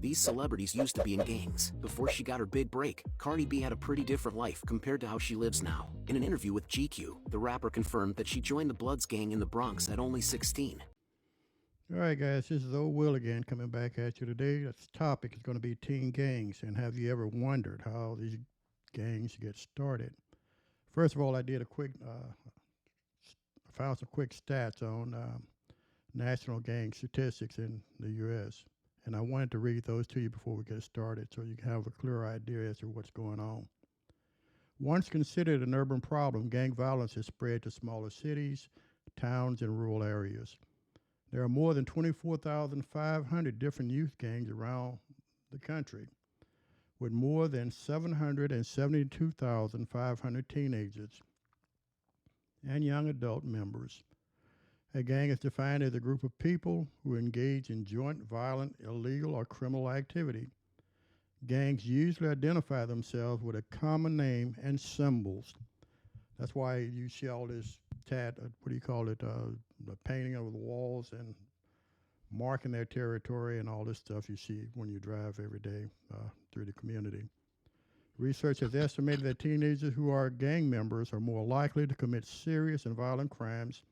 These celebrities used to be in gangs. Before she got her big break, Cardi B had a pretty different life compared to how she lives now. In an interview with GQ, the rapper confirmed that she joined the Bloods gang in the Bronx at only 16. All right, guys, this is Old Will again coming back at you today. This topic is going to be teen gangs, and have you ever wondered how these gangs get started? First of all, I did found some quick stats on national gang statistics in the U.S., and I wanted to read those to you before we get started so you can have a clear idea as to what's going on. Once considered an urban problem, gang violence has spread to smaller cities, towns, and rural areas. There are more than 24,500 different youth gangs around the country, with more than 772,500 teenagers and young adult members. A gang is defined as a group of people who engage in joint violent, illegal, or criminal activity. Gangs usually identify themselves with a common name and symbols. That's why you see all this the painting over the walls and marking their territory and all this stuff you see when you drive every day through the community. Research has estimated that teenagers who are gang members are more likely to commit serious and violent crimes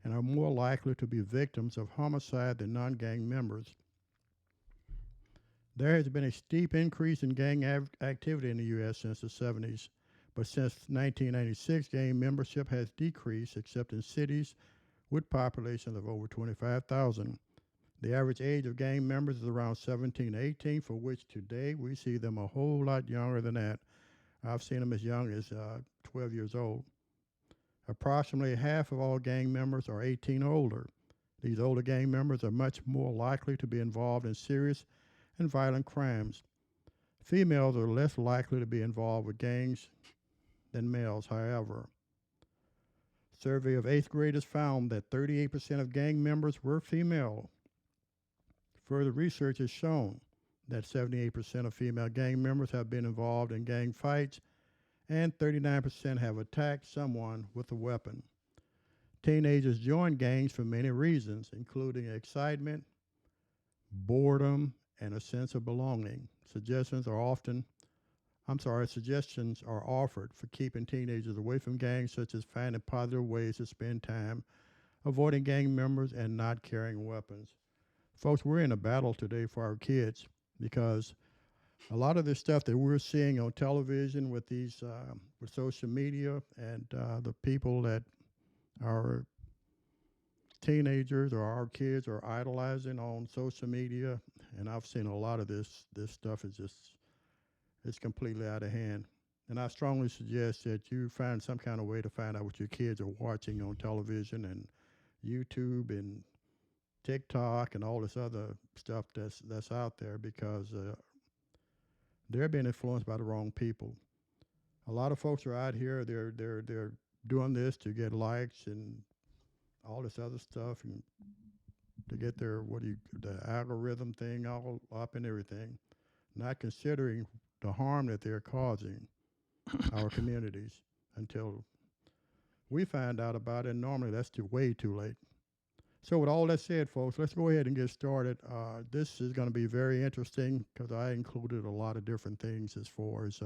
and are more likely to be victims of homicide than non-gang members. There has been a steep increase in gang activity in the U.S. since the 70s, but since 1996, gang membership has decreased, except in cities with populations of over 25,000. The average age of gang members is around 17 to 18, for which today we see them a whole lot younger than that. I've seen them as young as 12 years old. Approximately half of all gang members are 18 or older. These older gang members are much more likely to be involved in serious and violent crimes. Females are less likely to be involved with gangs than males, however. A survey of 8th graders found that 38% of gang members were female. Further research has shown that 78% of female gang members have been involved in gang fights, and 39% have attacked someone with a weapon. Teenagers join gangs for many reasons, including excitement, boredom, and a sense of belonging. Suggestions are offered for keeping teenagers away from gangs, such as finding positive ways to spend time, avoiding gang members, and not carrying weapons. Folks, we're in a battle today for our kids because a lot of this stuff that we're seeing on television with these, with social media and the people that our teenagers or our kids are idolizing on social media, and I've seen a lot of this stuff it's completely out of hand. And I strongly suggest that you find some kind of way to find out what your kids are watching on television and YouTube and TikTok and all this other stuff that's out there, because they're being influenced by the wrong people. A lot of folks are out here, they're doing this to get likes and all this other stuff, and to get their the algorithm thing all up and everything, not considering the harm that they're causing our communities until we find out about it. And normally that's way too late. So with all that said, folks, let's go ahead and get started. This is going to be very interesting because I included a lot of different things as far as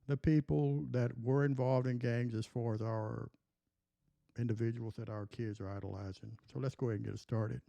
the people that were involved in gangs, as far as our individuals that our kids are idolizing. So let's go ahead and get it started.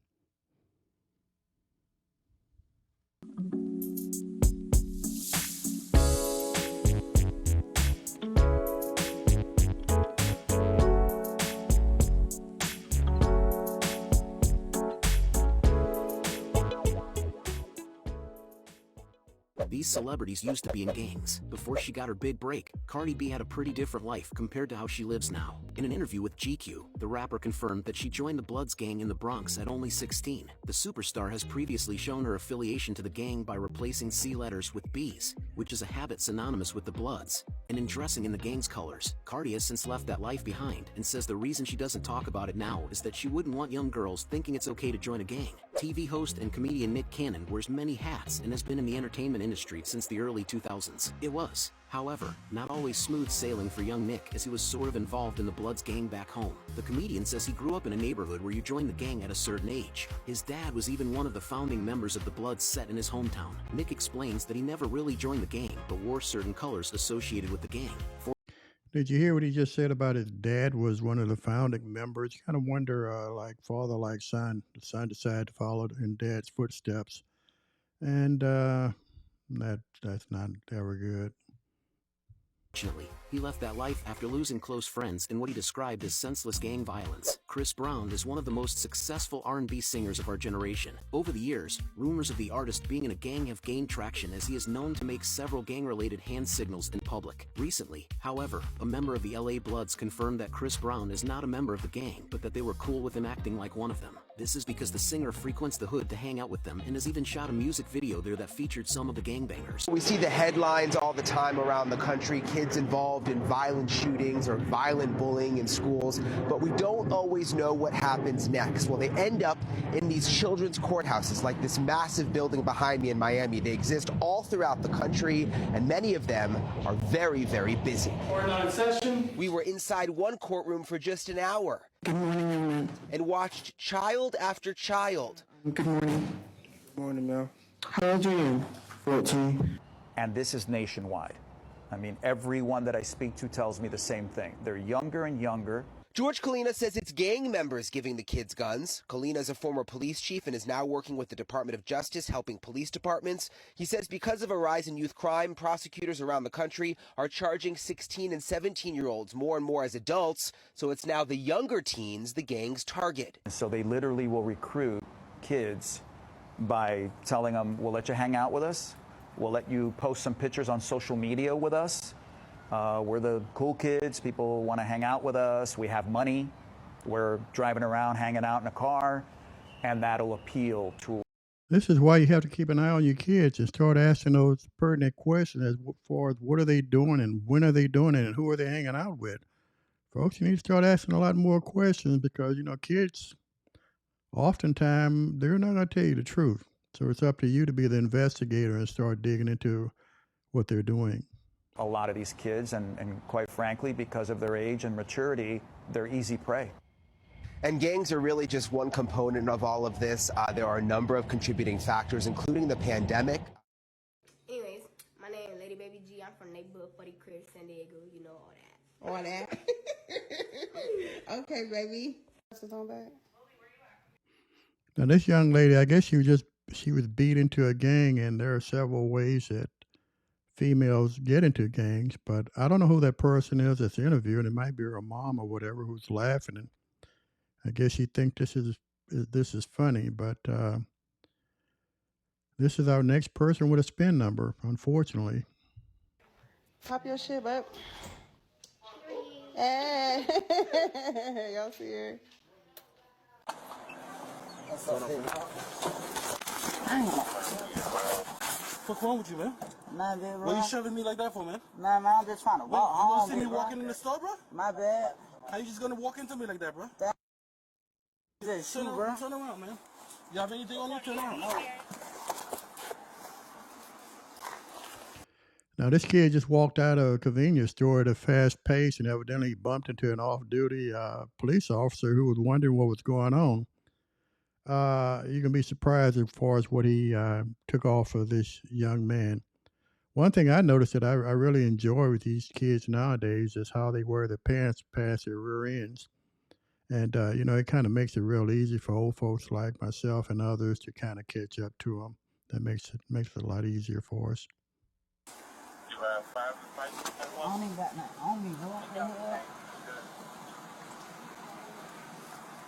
These celebrities used to be in gangs. Before she got her big break, Cardi B had a pretty different life compared to how she lives now. In an interview with GQ, the rapper confirmed that she joined the Bloods gang in the Bronx at only 16. The superstar has previously shown her affiliation to the gang by replacing C letters with B's, which is a habit synonymous with the Bloods. And in dressing in the gang's colors, Cardi has since left that life behind and says the reason she doesn't talk about it now is that she wouldn't want young girls thinking it's okay to join a gang. TV host and comedian Nick Cannon wears many hats and has been in the entertainment industry since the early 2000s. It was However, not always smooth sailing for young Nick, as he was sort of involved in the Bloods gang back home. The comedian says he grew up in a neighborhood where you joined the gang at a certain age. His dad was even one of the founding members of the Bloods set in his hometown. Nick explains that he never really joined the gang, but wore certain colors associated with the gang. Did you hear what he just said about his dad was one of the founding members? You kind of wonder, like father, like son. The son decided to follow in dad's footsteps, and that's not ever good. Unfortunately, he left that life after losing close friends in what he described as senseless gang violence. Chris Brown is one of the most successful R&B singers of our generation. Over the years, rumors of the artist being in a gang have gained traction, as he is known to make several gang-related hand signals in public. Recently, however, a member of the LA Bloods confirmed that Chris Brown is not a member of the gang, but that they were cool with him acting like one of them. This is because the singer frequents the hood to hang out with them and has even shot a music video there that featured some of the gangbangers. We see the headlines all the time around the country, kids involved in violent shootings or violent bullying in schools, but we don't always know what happens next. Well, they end up in these children's courthouses, like this massive building behind me in Miami. They exist all throughout the country, and many of them are very, very busy. Court in session. We were inside one courtroom for just an hour. Good morning, and watched child after child. Good morning. Good morning, ma'am. How old are you? 14. And this is nationwide. I mean, everyone that I speak to tells me the same thing. They're younger and younger. George Kalina says it's gang members giving the kids guns. Kalina is a former police chief and is now working with the Department of Justice, helping police departments. He says because of a rise in youth crime, prosecutors around the country are charging 16 and 17-year-olds more and more as adults, so it's now the younger teens the gangs target. So they literally will recruit kids by telling them, we'll let you hang out with us, we'll let you post some pictures on social media with us. We're the cool kids. People want to hang out with us. We have money. We're driving around, hanging out in a car, and that'll appeal to. This is why you have to keep an eye on your kids and start asking those pertinent questions as far as what are they doing and when are they doing it and who are they hanging out with. Folks, you need to start asking a lot more questions because, kids, oftentimes, they're not going to tell you the truth. So it's up to you to be the investigator and start digging into what they're doing. A lot of these kids, and quite frankly, because of their age and maturity, they're easy prey. And gangs are really just one component of all of this. There are a number of contributing factors, including the pandemic. Anyways, my name is Lady Baby G. I'm from neighborhood 40 Crib, San Diego. You know all that. All that? Okay, baby. What's on back? Now, this young lady, I guess she was beat into a gang, and there are several ways that females get into gangs, but I don't know who that person is that's interviewing. It might be her mom or whatever who's laughing, and I guess she thinks this is funny. But this is our next person with a spin number, unfortunately. Pop your shit up. Hey, y'all see her? What's wrong with you, man? Nah, bad, bro. What are you shoving me like that for, man? Nah, man, I'm just trying to walk You home. want to see me bro. walking in the store, bro? My bad. How you just gonna walk into me like that, bro? Just Turn shoot, bro. around, man. You have anything on you? Turn around. Now, this kid just walked out of a convenience store at a fast pace and evidently bumped into an off-duty police officer who was wondering what was going on. You can be surprised as far as what he took off of this young man. One thing I noticed that I really enjoy with these kids nowadays is how they wear their pants past their rear ends. And, it kind of makes it real easy for old folks like myself and others to kind of catch up to them. That makes it a lot easier for us. I don't even got nothing on me, bro. What the hell?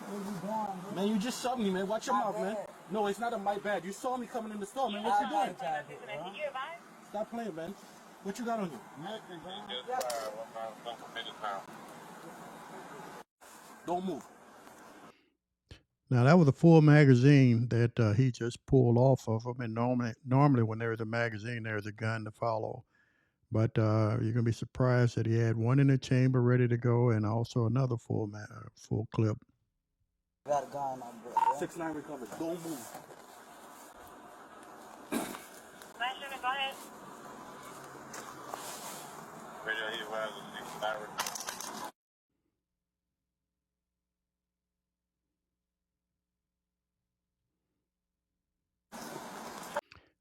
What you doing, bro? Man, you just shoved me, man. Watch your mouth, man. No, it's not my bad. You saw me coming in the store, man. What you doing? Stop playing, man. What you got on you? Nothing, bro. Don't move. Now, that was a full magazine that he just pulled off of him. And normally when there's a magazine, there's a gun to follow. But you're going to be surprised that he had one in the chamber ready to go and also another full clip. Got a gun on, bro. 6'9" recovered. Don't move. Go ahead.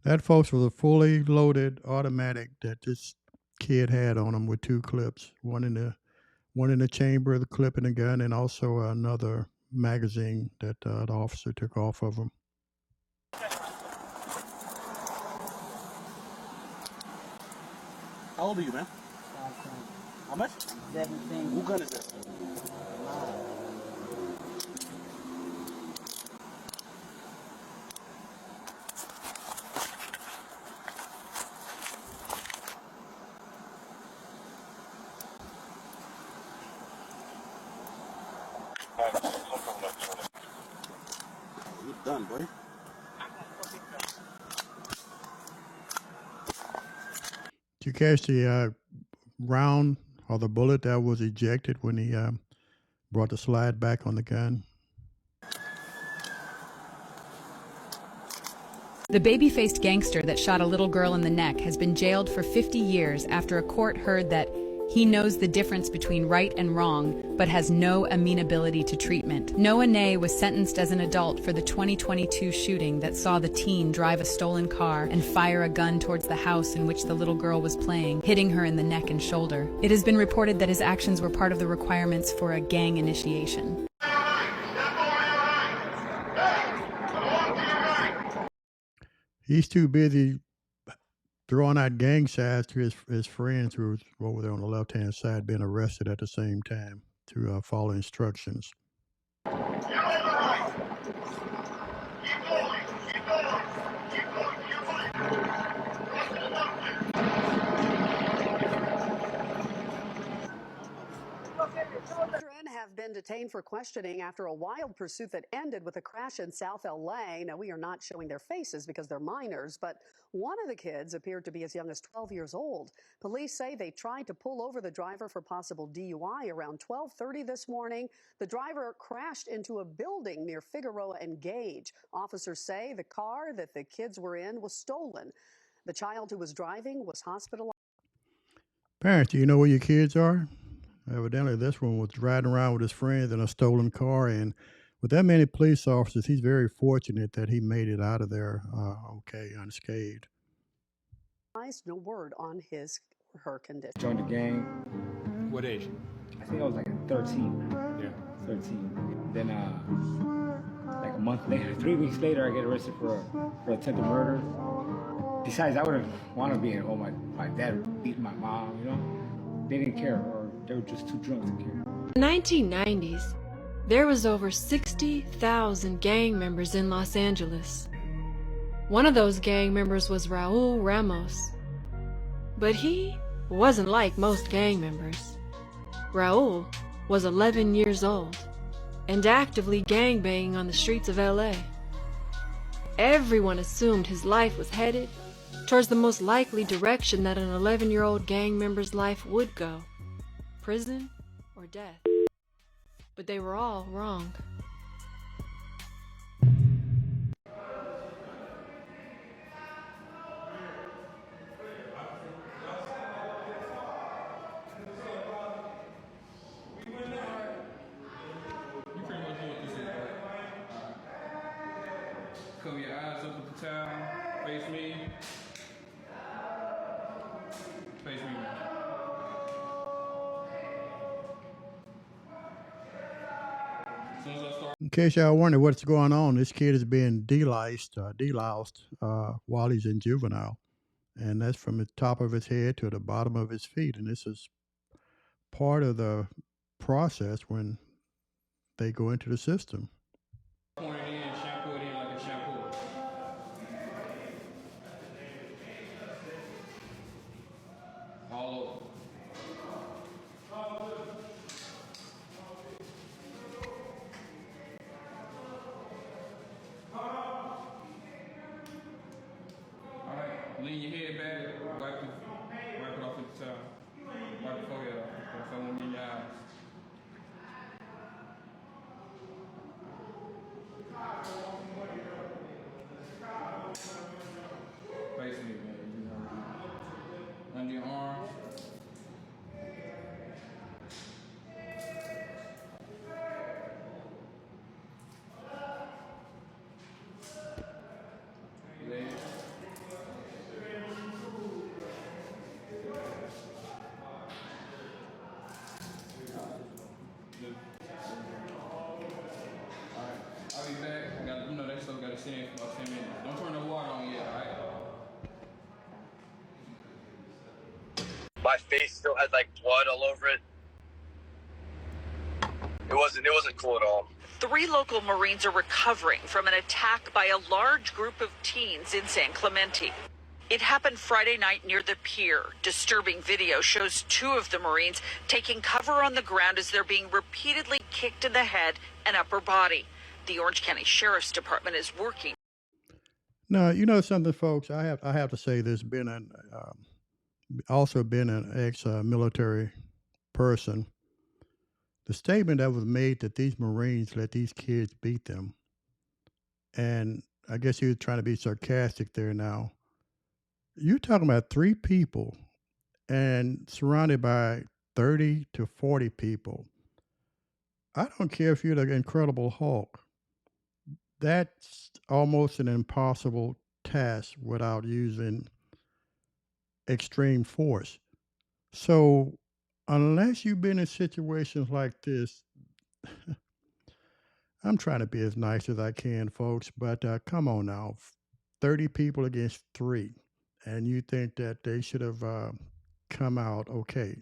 That, folks, was a fully loaded automatic that this kid had on him with two clips, one in the chamber of the clip in the gun, and also another magazine that the officer took off of him. How old are you, man? How much? 17. Who gun is it? You done, boy. Did you catch the round or the bullet that was ejected when he brought the slide back on the gun? The baby-faced gangster that shot a little girl in the neck has been jailed for 50 years after a court heard that he knows the difference between right and wrong, but has no amenability to treatment. Noah Ney was sentenced as an adult for the 2022 shooting that saw the teen drive a stolen car and fire a gun towards the house in which the little girl was playing, hitting her in the neck and shoulder. It has been reported that his actions were part of the requirements for a gang initiation. He's too busy throwing out gang signs to his friends who were over there on the left-hand side being arrested at the same time to follow instructions. Have been detained for questioning after a wild pursuit that ended with a crash in South LA. Now, we are not showing their faces because they're minors, but one of the kids appeared to be as young as 12 years old. Police say they tried to pull over the driver for possible DUI around 12:30 this morning. The driver crashed into a building near Figueroa and Gage. Officers say the car that the kids were in was stolen. The child who was driving was hospitalized. Parents, do you know where your kids are? Evidently, this one was riding around with his friends in a stolen car, and with that many police officers, he's very fortunate that he made it out of there okay, unscathed. No word on his or her condition. Joined the gang. What age? I think I was like 13. Yeah. 13. Then, like a month later, 3 weeks later, I get arrested for attempted murder. Besides, I wouldn't want to be at home. My dad beat my mom, you know? They didn't care, or they were just too drunk to care. In the 1990s, there was over 60,000 gang members in Los Angeles. One of those gang members was Raul Ramos. But he wasn't like most gang members. Raul was 11 years old and actively gangbanging on the streets of LA. Everyone assumed his life was headed towards the most likely direction that an 11-year-old gang member's life would go: prison or death. But they were all wrong. Cover your eyes up with the towel. Face me. Face me. As soon as I start. In case y'all wonder what's going on, this kid is being deloused while he's in juvenile. And that's from the top of his head to the bottom of his feet. And this is part of the process when they go into the system. Pour it in, shampoo it in like a shampoo. All over. Alright, lean your head back, wipe it off with the towel. Wipe the forehead off. That's all in your eyes. Face me, man. Under your arms. my face still had like blood all over it. It wasn't cool at all. 3 local Marines are recovering from an attack by a large group of teens in San Clemente. It happened Friday night near the pier. Disturbing video shows 2 of the Marines taking cover on the ground as they're being repeatedly kicked in the head and upper body. The Orange County Sheriff's Department is working. Now, you know something, folks. I have to say this. Also been an ex-military person. The statement that was made that these Marines let these kids beat them, and I guess he was trying to be sarcastic there. Now, you're talking about 3 people and surrounded by 30 to 40 people. I don't care if you're the Incredible Hulk. That's almost an impossible task without using extreme force. So, unless you've been in situations like this, I'm trying to be as nice as I can, folks, but come on now. 30 people against 3, and you think that they should have come out okay.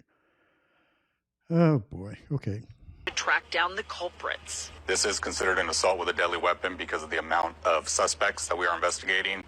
Oh, boy. Okay. To track down the culprits. This is considered an assault with a deadly weapon because of the amount of suspects that we are investigating.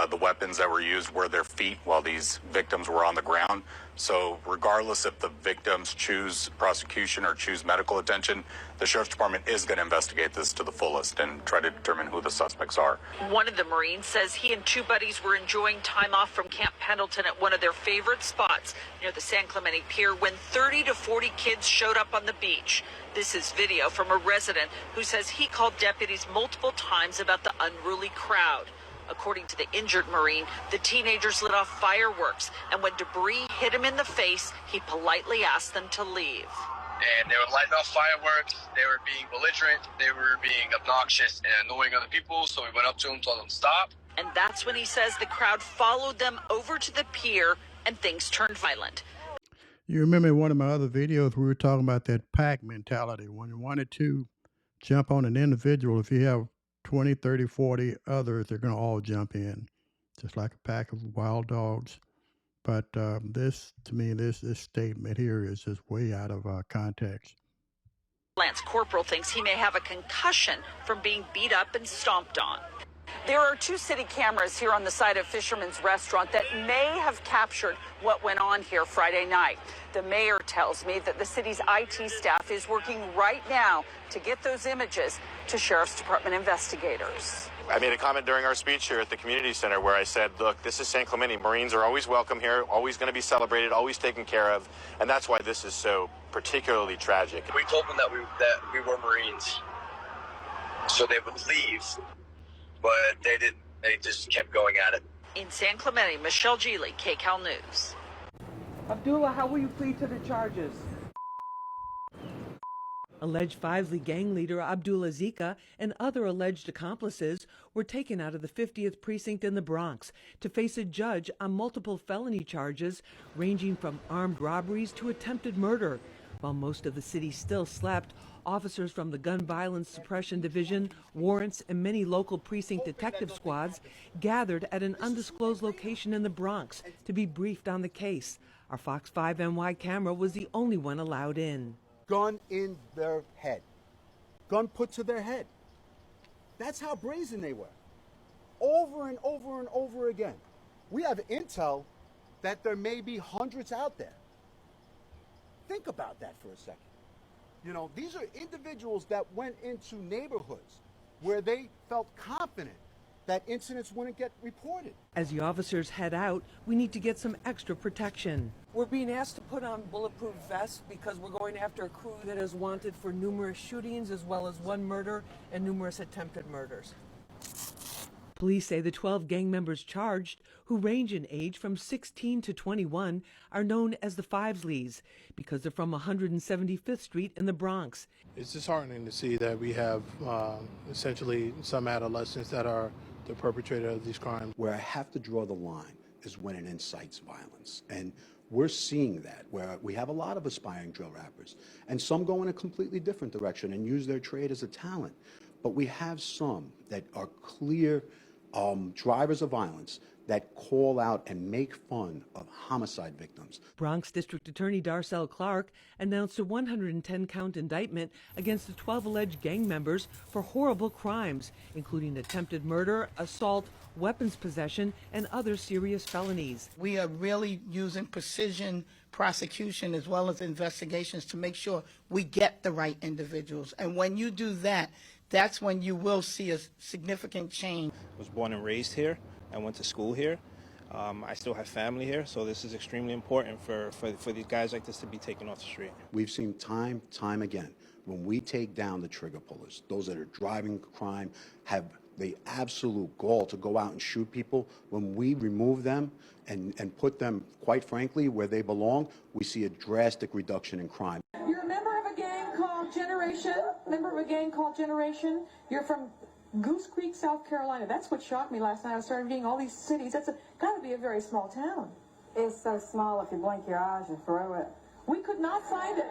The weapons that were used were their feet while these victims were on the ground. So regardless if the victims choose prosecution or choose medical attention, the Sheriff's Department is going to investigate this to the fullest and try to determine who the suspects are. One of the Marines says he and 2 buddies were enjoying time off from Camp Pendleton at one of their favorite spots near the San Clemente Pier when 30 to 40 kids showed up on the beach. This is video from a resident who says he called deputies multiple times about the unruly crowd. According to the injured Marine, the teenagers lit off fireworks, and when debris hit him in the face, he politely asked them to leave. And they were lighting off fireworks, they were being belligerent, they were being obnoxious and annoying other people, so we went up to them, told them stop. And that's when he says the crowd followed them over to the pier and things turned violent. You remember in one of my other videos, we were talking about that pack mentality. When you wanted to jump on an individual, if you have 20, 30, 40 others, they're going to all jump in, just like a pack of wild dogs. But this, to me, this statement here is just way out of context. Lance Corporal thinks he may have a concussion from being beat up and stomped on. There are 2 city cameras here on the side of Fisherman's Restaurant that may have captured what went on here Friday night. The mayor tells me that the city's IT staff is working right now to get those images to Sheriff's Department investigators. I made a comment during our speech here at the community center where I said, look, this is San Clemente. Marines are always welcome here, always going to be celebrated, always taken care of. And that's why this is so particularly tragic. We told them that we were Marines, so they would leave. But they didn't. They just kept going at it. In San Clemente, Michelle Geely, KCAL News. Abdullah, how will you plead to the charges? Alleged Fivesley gang leader Abdullah Zika and other alleged accomplices were taken out of the 50th precinct in the Bronx to face a judge on multiple felony charges ranging from armed robberies to attempted murder. While most of the city still slept, officers from the Gun Violence Suppression Division, warrants, and many local precinct detective squads gathered at an undisclosed location in the Bronx to be briefed on the case. Our Fox 5 NY camera was the only one allowed in. Gun in their head. Gun put to their head. That's how brazen they were. Over and over and over again. We have intel that there may be hundreds out there. Think about that for a second. You know, these are individuals that went into neighborhoods where they felt confident that incidents wouldn't get reported. As the officers head out, we need to get some extra protection. We're being asked to put on bulletproof vests because we're going after a crew that is wanted for numerous shootings as well as 1 murder and numerous attempted murders. Police say the 12 gang members charged, who range in age from 16 to 21, are known as the Fivesleys because they're from 175th Street in the Bronx. It's disheartening to see that we have essentially some adolescents that are the perpetrator of these crimes. Where I have to draw the line is when it incites violence. And we're seeing that, where we have a lot of aspiring drill rappers, and some go in a completely different direction and use their trade as a talent. But we have some that are clear drivers of violence that call out and make fun of homicide victims. Bronx District Attorney Darcel Clark announced a 110-count indictment against the 12 alleged gang members for horrible crimes, including attempted murder, assault, weapons possession, and other serious felonies. We are really using precision prosecution as well as investigations to make sure we get the right individuals. And when you do that, that's when you will see a significant change. I was born and raised here. I went to school here. I still have family here, so this is extremely important for these guys like this to be taken off the street. We've seen time again, when we take down the trigger pullers, those that are driving crime, have the absolute gall to go out and shoot people. When we remove them and put them, quite frankly, where they belong, we see a drastic reduction in crime. You're a member of a gang called Generation? Member of a gang called Generation? You're from Goose Creek, South Carolina. That's what shocked me last night. I started reading all these cities. That's got to be a very small town. It's so small, if you blink your eyes, you throw it. We could not find it.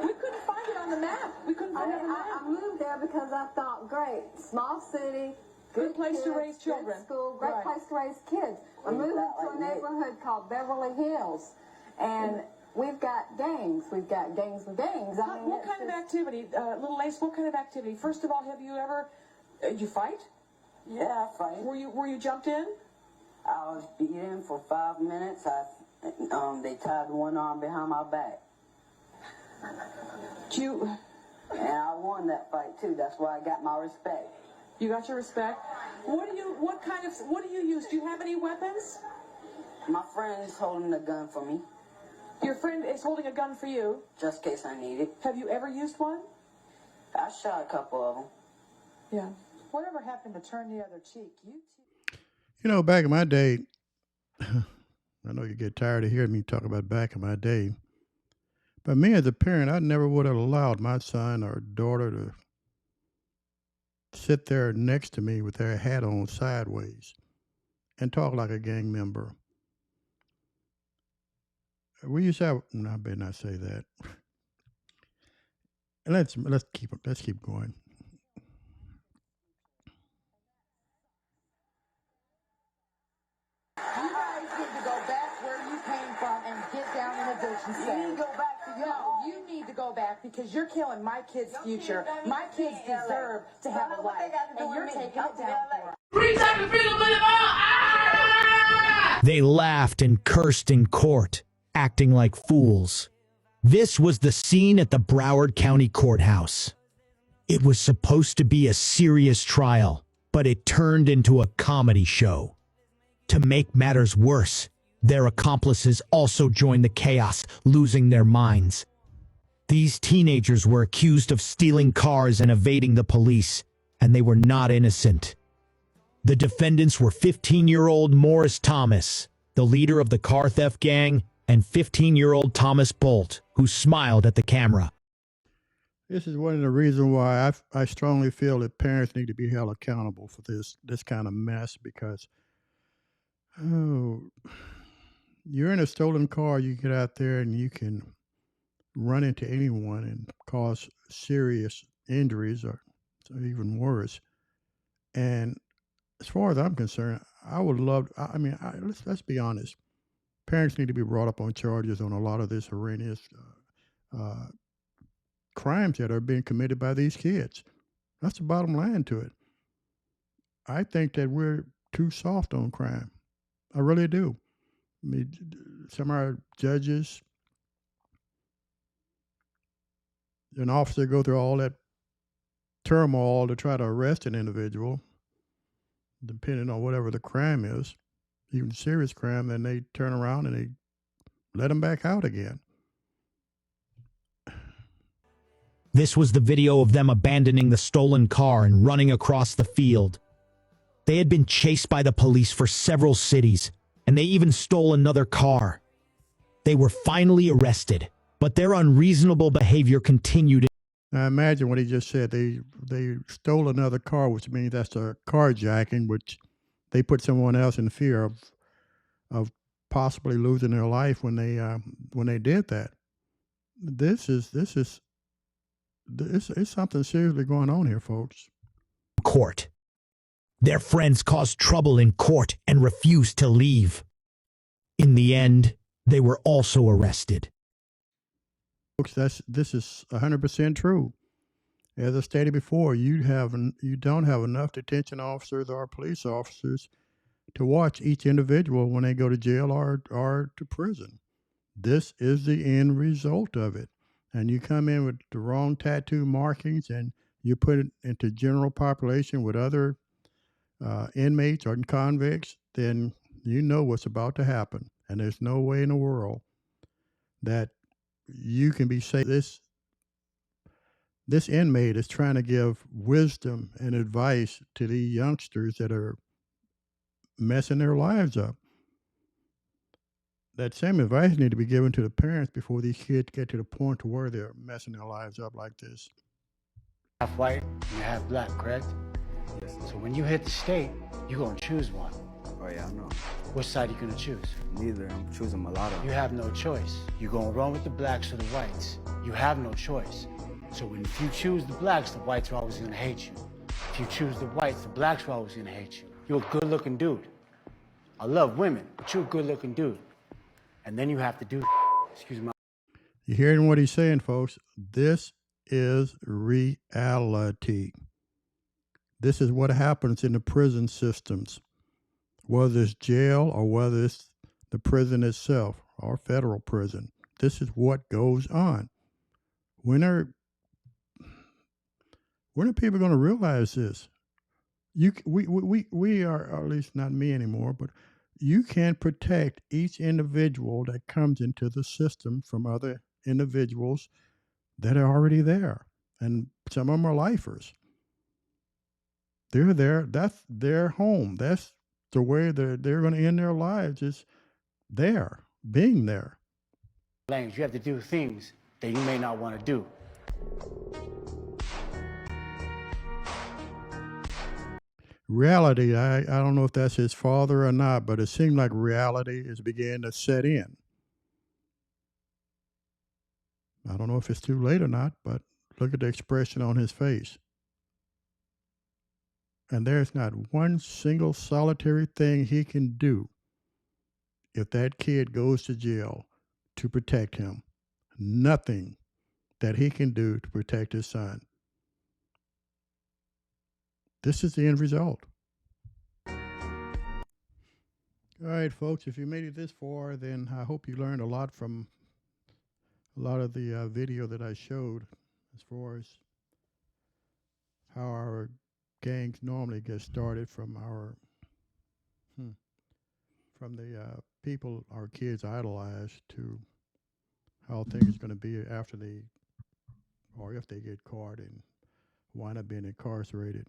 We couldn't find it on the map. We couldn't find it on the map. I moved there because I thought, great, small city, good place kids, to raise children. Good school, great place to raise kids. We're moving to a neighborhood called Beverly Hills, and we've got gangs. We've got gangs with gangs. What kind of activity, Little Lace? What kind of activity? First of all, have you ever? Did you fight? Yeah, I fight. Were you jumped in? I was beaten for 5 minutes. They tied one arm behind my back. And I won that fight too. That's why I got my respect. You got your respect. What do you use? Do you have any weapons? My friend is holding a gun for me. Your friend is holding a gun for you? Just in case I need it. Have you ever used one? I shot a couple of them. Yeah. Whatever happened to turn the other cheek? You know, back in my day, I know you get tired of hearing me talk about back in my day, but me as a parent, I never would have allowed my son or daughter to sit there next to me with their hat on sideways and talk like a gang member. We used to have, no, I better not say that. Let's keep going. You guys need to go back where you came from and get down in the ditch and say, you need to go back to your home. You need to go back because you're killing my kids' future. My kids deserve to have a life, and you're taking it down for them. Free time to freedom, They laughed and cursed in court, acting like fools. This was the scene at the Broward County Courthouse. It was supposed to be a serious trial, but it turned into a comedy show. To make matters worse, their accomplices also joined the chaos, losing their minds. These teenagers were accused of stealing cars and evading the police, and they were not innocent. The defendants were 15-year-old Morris Thomas, the leader of the car theft gang, and 15-year-old Thomas Bolt, who smiled at the camera. This is one of the reasons why I strongly feel that parents need to be held accountable for this kind of mess, because you're in a stolen car, you get out there and you can run into anyone and cause serious injuries or even worse. And as far as I'm concerned, I would love, let's be honest. Parents need to be brought up on charges on a lot of this horrendous crimes that are being committed by these kids. That's the bottom line to it. I think that we're too soft on crime. I really do. I mean, some of our judges, an officer go through all that turmoil to try to arrest an individual, depending on whatever the crime is, even serious crime, then they turn around and they let them back out again. This was the video of them abandoning the stolen car and running across the field. They had been chased by the police for several cities, and they even stole another car. They were finally arrested, but their unreasonable behavior continued. Now imagine what he just said. They stole another car, which means that's a carjacking, which they put someone else in fear of possibly losing their life when they did that. This is something seriously going on here, folks. Court. Their friends caused trouble in court and refused to leave. In the end, they were also arrested. Folks, this is 100% true. As I stated before, you don't have enough detention officers or police officers to watch each individual when they go to jail or to prison. This is the end result of it. And you come in with the wrong tattoo markings and you put it into general population with other inmates or convicts, then you know what's about to happen. And there's no way in the world that you can be safe. This inmate is trying to give wisdom and advice to the youngsters that are messing their lives up. That same advice needs to be given to the parents before these kids get to the point to where they're messing their lives up like this. Half white and half black, correct? Yes. So when you hit the state, you're going to choose one. Oh, yeah, I know. Which side are you going to choose? Neither. I'm choosing mulatto. You have no choice. You're going to run with the blacks or the whites. You have no choice. So if you choose the blacks, the whites are always going to hate you. If you choose the whites, the blacks are always going to hate you. You're a good-looking dude. I love women, but you're a good-looking dude. And then you have to do, excuse me. You hearing what he's saying, folks? This is reality. This is what happens in the prison systems, whether it's jail or whether it's the prison itself or federal prison. This is what goes on. When are people going to realize this? We are, or at least not me anymore, but you can't protect each individual that comes into the system from other individuals that are already there. And some of them are lifers. They're there. That's their home. That's the way they're going to end their lives, is there, being there. You have to do things that you may not want to do. Reality, I don't know if that's his father or not, but it seemed like reality is beginning to set in. I don't know if it's too late or not, but look at the expression on his face. And there's not one single solitary thing he can do if that kid goes to jail to protect him. Nothing that he can do to protect his son. This is the end result. All right, folks, if you made it this far, then I hope you learned a lot from a lot of the video that I showed as far as how our gangs normally get started from the people our kids idolize to how things are going to be after or if they get caught and wind up being incarcerated.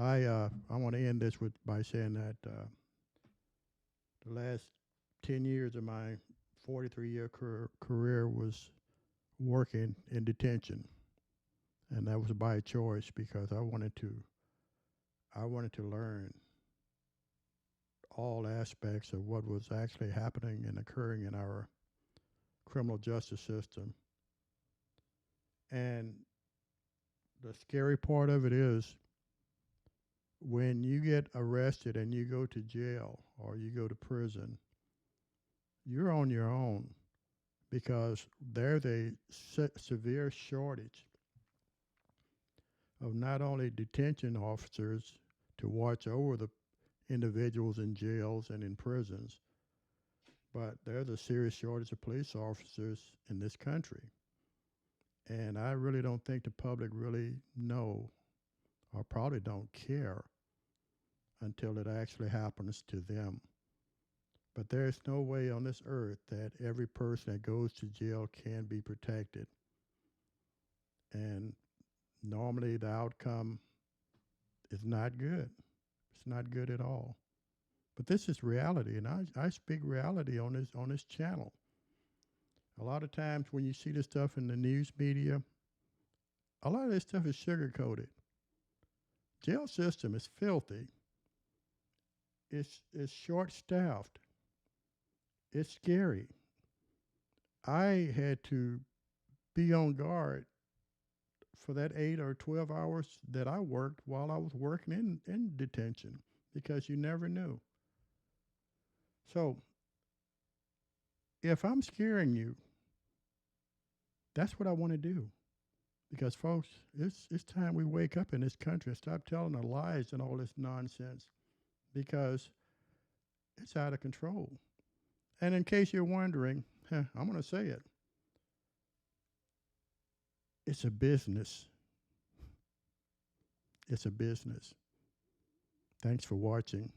I want to end this by saying that the last 10 years of my 43-year career was working in detention, and that was by choice because I wanted to learn all aspects of what was actually happening and occurring in our criminal justice system. And the scary part of it is when you get arrested and you go to jail or you go to prison, you're on your own because there's a severe shortage of not only detention officers to watch over the individuals in jails and in prisons, but there's a serious shortage of police officers in this country. And I really don't think the public really know or probably don't care until it actually happens to them. But there's no way on this earth that every person that goes to jail can be protected. And normally the outcome is not good. It's not good at all. But this is reality, and I speak reality on this channel. A lot of times when you see this stuff in the news media, a lot of this stuff is sugar-coated. Jail system is filthy. It's short-staffed. It's scary. I had to be on guard for that 8 or 12 hours that I worked while I was working in detention, because you never knew. So if I'm scaring you, that's what I want to do. Because folks, it's time we wake up in this country and stop telling the lies and all this nonsense, because it's out of control. And in case you're wondering, I'm going to say it. It's a business. It's a business. Thanks for watching.